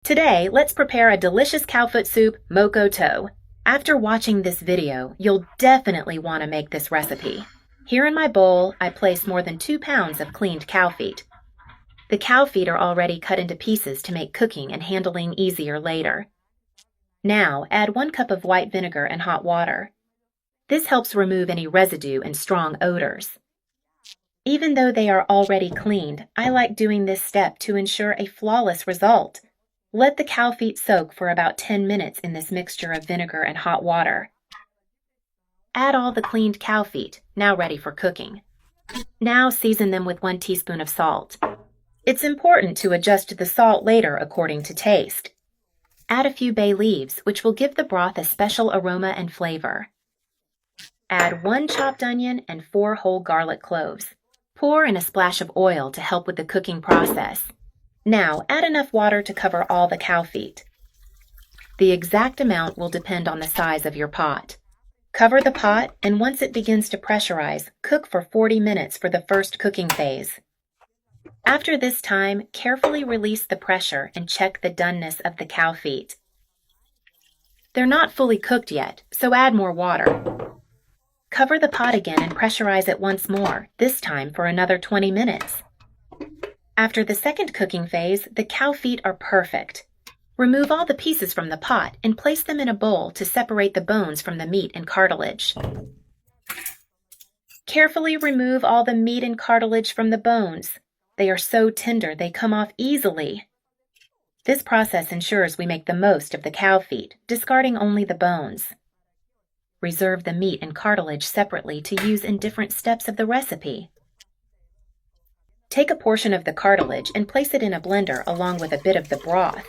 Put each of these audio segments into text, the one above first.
Today, let's prepare a delicious cowfoot soup, moko to. After watching this video, you'll definitely want to make this recipe. Here in my bowl, I place more than 2 pounds of cleaned cow feet. The cow feet are already cut into pieces to make cooking and handling easier later. Now, add 1 cup of white vinegar and hot water. This helps remove any residue and strong odors. Even though they are already cleaned, I like doing this step to ensure a flawless result. Let the cow feet soak for about 10 minutes in this mixture of vinegar and hot water. Add all the cleaned cow feet, now ready for cooking. Now season them with 1 teaspoon of salt. It's important to adjust the salt later according to taste. Add a few bay leaves, which will give the broth a special aroma and flavor. Add 1 chopped onion and 4 whole garlic cloves. Pour in a splash of oil to help with the cooking process. Now, add enough water to cover all the cow feet. The exact amount will depend on the size of your pot. Cover the pot, and once it begins to pressurize, cook for 40 minutes for the first cooking phase. After this time, carefully release the pressure and check the doneness of the cow feet. They're not fully cooked yet, so add more water. Cover the pot again and pressurize it once more, this time for another 20 minutes. After the second cooking phase, the cow feet are perfect. Remove all the pieces from the pot and place them in a bowl to separate the bones from the meat and cartilage. Carefully remove all the meat and cartilage from the bones. They are so tender they come off easily. This process ensures we make the most of the cow feet, discarding only the bones. Reserve the meat and cartilage separately to use in different steps of the recipe. Take a portion of the cartilage and place it in a blender along with a bit of the broth.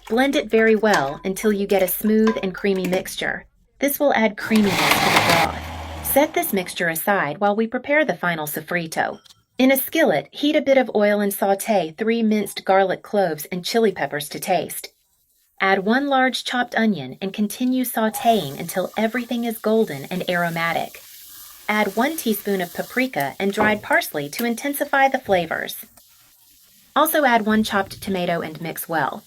Blend it very well until you get a smooth and creamy mixture. This will add creaminess to the broth. Set this mixture aside while we prepare the final sofrito. In a skillet, heat a bit of oil and sauté 3 minced garlic cloves and chili peppers to taste. Add 1 large chopped onion and continue sautéing until everything is golden and aromatic. Add 1 teaspoon of paprika and dried parsley to intensify the flavors. Also add 1 chopped tomato and mix well.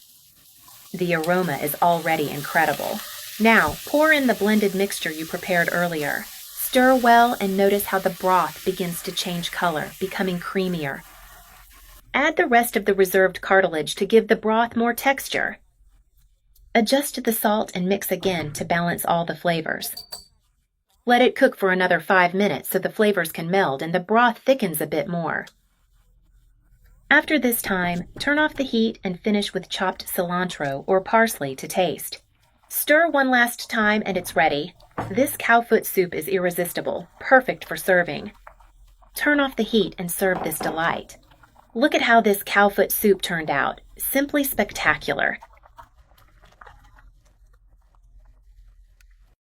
The aroma is already incredible. Now, pour in the blended mixture you prepared earlier. Stir well and notice how the broth begins to change color, becoming creamier. Add the rest of the reserved cartilage to give the broth more texture. Adjust the salt and mix again to balance all the flavors. Let it cook for another 5 minutes so the flavors can meld and the broth thickens a bit more. After this time, turn off the heat and finish with chopped cilantro or parsley to taste. Stir one last time and it's ready. This cowfoot soup is irresistible, perfect for serving. Turn off the heat and serve this delight. Look at how this cowfoot soup turned out. Simply spectacular.